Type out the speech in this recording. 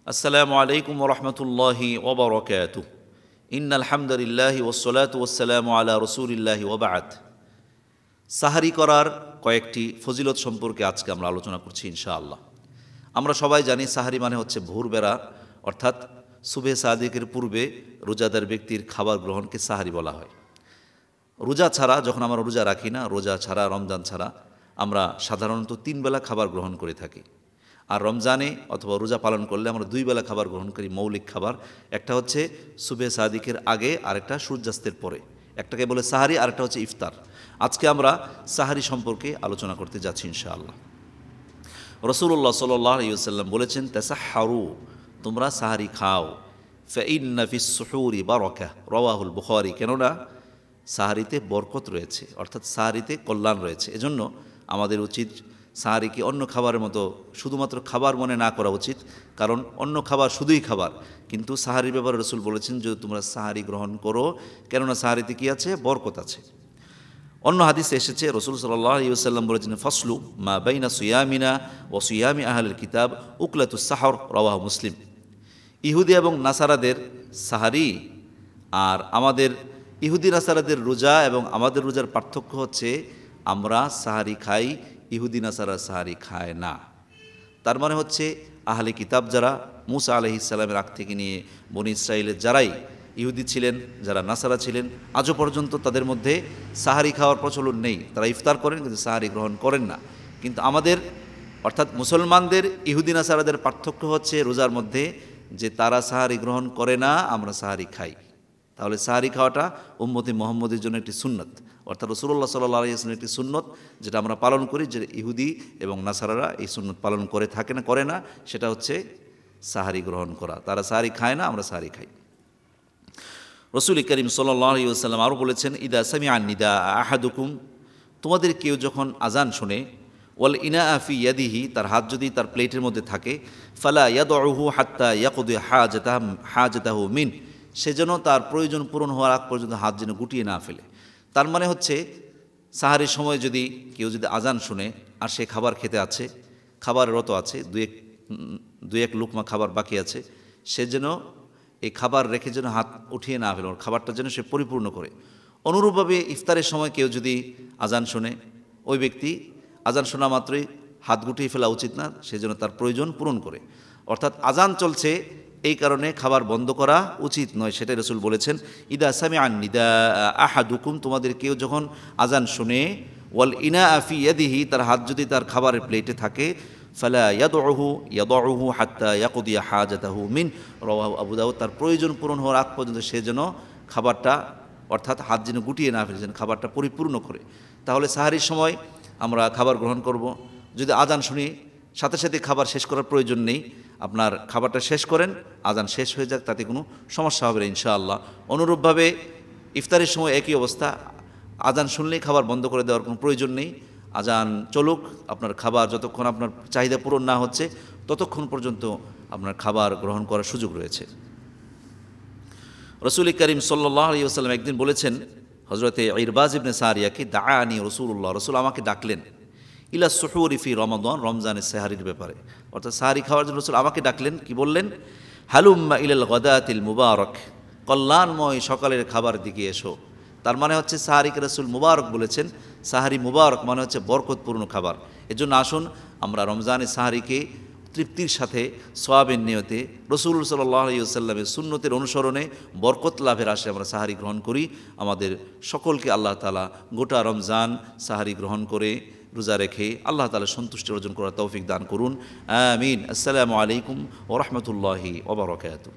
আসসালামু আলাইকুম ওরহমতুল্লাহি ওবরকাতুহ। ইন্নাল হামদুলিল্লাহি ওয়াসসালাতু ওয়াসসালামু আলা রাসূলিল্লাহি ওয়া বা'দ। সাহারি করার কয়েকটি ফজিলত সম্পর্কে আজকে আমরা আলোচনা করছি ইনশাআল্লাহ। আমরা সবাই জানি সাহারি মানে হচ্ছে ভোরবেলা, অর্থাৎ সুবহে সাদিকের পূর্বে রোজাদার ব্যক্তির খাবার গ্রহণকে সাহারি বলা হয়। রোজা ছাড়া, যখন আমরা রোজা রাখি না, রোজা ছাড়া, রমজান ছাড়া আমরা সাধারণত 3 বেলা খাবার গ্রহণ করে থাকি। আর রমজানে অথবা রোজা পালন করলে আমরা 2 বেলা খাবার গ্রহণ করি, মৌলিক খাবার। একটা হচ্ছে সুবহে সাদিকের আগে, আরেকটা সূর্যাস্তের পরে। একটাকে বলে সাহারি, আরেকটা হচ্ছে ইফতার। আজকে আমরা সাহারি সম্পর্কে আলোচনা করতে যাচ্ছি ইনশাআল্লাহ। রাসূলুল্লাহ সাল্লাল্লাহু আলাইহি ওয়াসাল্লাম বলেছেন, তাসাহহারু, তোমরা সাহারি খাও, ফাইন্না ফিস সুহুরি বারাকাহ, রাওয়াহুল বুখারী। কেননা সাহারিতে বরকত রয়েছে, অর্থাৎ সাহারিতে কল্যাণ রয়েছে। এজন্য আমাদের উচিত সাহারিকে অন্য খাবারের মতো শুধুমাত্র খাবার মনে না করা উচিত, কারণ অন্য খাবার শুধুই খাবার, কিন্তু সাহারির ব্যাপারে রাসূল বলেছেন যে তোমরা সাহারি গ্রহণ করো, কেননা সাহারিতে কী আছে? বরকত আছে। অন্য হাদিসে এসেছে, রাসূল সাল্লাল্লাহু আলাইহি ওয়াসাল্লাম বলেছেন, ফাসলু মা বাইনা সিয়ামিনা ওয়া সিয়ামি আহলিল কিতাব উকলাতুস সাহর, রাওয়াহু মুসলিম। ইহুদি এবং নাসারাদের সাহারি আর আমাদের ইহুদি নাসারাদের রোজা এবং আমাদের রোজার পার্থক্য হচ্ছে, আমরা সাহারি খাই, ইহুদি নাসারা সাহারি খায় না। তার মানে হচ্ছে আহলে কিতাব যারা, মূসা আলাইহিস সালামের আগ থেকে নিয়ে বনী ইসরাঈলের যারাই ইহুদি ছিলেন, যারা নাসারা ছিলেন, আজও পর্যন্ত তাদের মধ্যে সাহারি খাওয়ার প্রচলন নেই। তারা ইফতার করেন কিন্তু সাহারি গ্রহণ করেন না। কিন্তু আমাদের, অর্থাৎ মুসলমানদের ইহুদি নাসারাদের পার্থক্য হচ্ছে রোজার মধ্যে, যে তারা সাহারি গ্রহণ করে না, আমরা সাহারি খাই। তাহলে সাহারি খাওয়াটা উম্মতে মুহাম্মদের জন্য একটি সুন্নত, অর্থাৎ রাসূলুল্লাহ সাল্লাল্লাহু আলাইহি ওয়াসাল্লামের একটি সুন্নত, যেটা আমরা পালন করি। যে ইহুদি এবং নাসারারা এই সুন্নত পালন করে না, সেটা হচ্ছে সাহারি গ্রহণ করা। তারা সাহারি খায় না, আমরা সাহারি খাই। রাসূল করিম সাল্লাল্লাহু আলাইহি ওয়াসাল্লাম আরও বলেছেন, ইদা সামিআন নিদা আহাদুকুম, তোমাদের কেউ যখন আজান শোনে, ওয়াল ইনা ফি ইয়াদিহি, তার হাত যদি তার প্লেটের মধ্যে থাকে, ফালা ইয়াদউহু হাত্তা ইয়াকদি হাজাতাহু মিন, সে যেন তার প্রয়োজন পূরণ হওয়ার আগ পর্যন্ত হাত যেন গুটিয়ে না ফেলে। তার মানে হচ্ছে সাহারির সময় যদি কেউ আজান শুনে আর সে খাবার খেতে আছে, খাবার রত আছে, দুই এক লুকমা খাবার বাকি আছে, সে যেন এই খাবার রেখে যেন হাত উঠিয়ে না ফেলে, খাবারটা যেন সে পরিপূর্ণ করে। অনুরূপভাবে ইফতারের সময় কেউ যদি আজান শোনে, ওই ব্যক্তি আজান শোনা মাত্রই হাত গুটিয়ে ফেলা উচিত না, সে যেন তার প্রয়োজন পূরণ করে। অর্থাৎ আজান চলছে, এই কারণে খাবার বন্ধ করা উচিত নয়, সেটাই রাসূল বলেছেন। ইদা সামিআন নিদা আহাদুকুম, তোমাদের কেউ যখন আজান শুনে, ওয়াল ইনা ফি ইয়াদিহি, তার হাত যদি তার খাবারের প্লেটে থাকে, ফালা ইয়াদউহু হাত্তা ইয়াকদিয়া হাজাতাহু মিন, রাওয়াহু আবু দাউদ। তার প্রয়োজন পূরণ হওয়ার আগ পর্যন্ত সে যেন খাবারটা, অর্থাৎ হাত যেন গুটিয়ে না ফেলে, যেন খাবারটা পরিপূর্ণ করে। তাহলে সাহারির সময় আমরা খাবার গ্রহণ করব। যদি আজান শুনি, সাথে সাথে খাবার শেষ করার প্রয়োজন নেই, আপনার খাবারটা শেষ করেন, আজান শেষ হয়ে যাক, তাতে কোনো সমস্যা হবে না ইনশাআল্লাহ। অনুরূপভাবে ইফতারের সময় একই অবস্থা, আজান শুনলেই খাবার বন্ধ করে দেওয়ার কোনো প্রয়োজন নেই। আজান চলুক, আপনার খাবার যতক্ষণ আপনার চাহিদা পূরণ না হচ্ছে, ততক্ষণ পর্যন্ত আপনার খাবার গ্রহণ করার সুযোগ রয়েছে। রাসূল করিম সাল্লাল্লাহু আলাইহি ওয়াসাল্লাম একদিন বলেছেন, হযরতে ইরবাজ ইবনে সারিয়াকে, দাআনি রাসূলুল্লাহ, রাসূল আমাকে ডাকলেন, ইলা সুহুরি ফি রমাদান, রমজানের সাহারির ব্যাপারে, অর্থাৎ সাহারি খাওয়ার জন্য রাসূল আমাকে ডাকলেন। কি বললেন? হালুম্মা ইলাল গাদাতিল মুবারক, কল্যাণময় সকালের খাবার দিকে এসো। তার মানে হচ্ছে সাহারিকে রাসূল মুবারক বলেছেন। সাহারি মুবারক মানে হচ্ছে বরকতপূর্ণ খাবার। এজন্য আসুন আমরা রমজানের সাহারিকে তৃপ্তির সাথে, সওয়াবের নিয়তে, রাসূল সাল্লাল্লাহু আলাইহি ওয়াসাল্লামের সুন্নতের অনুসরণে বরকত লাভের আশায় আমরা সাহারি গ্রহণ করি। আমাদের সকলকে আল্লাহ তাআলা গোটা রমজান সাহারি গ্রহণ করে, রোজা রেখে আল্লাহ তাআলা সন্তুষ্টি অর্জন করার তৌফিক দান করুন। আমিন। আসসালামু আলাইকুম ওয়া রাহমাতুল্লাহি ওয়া বারাকাতুহু।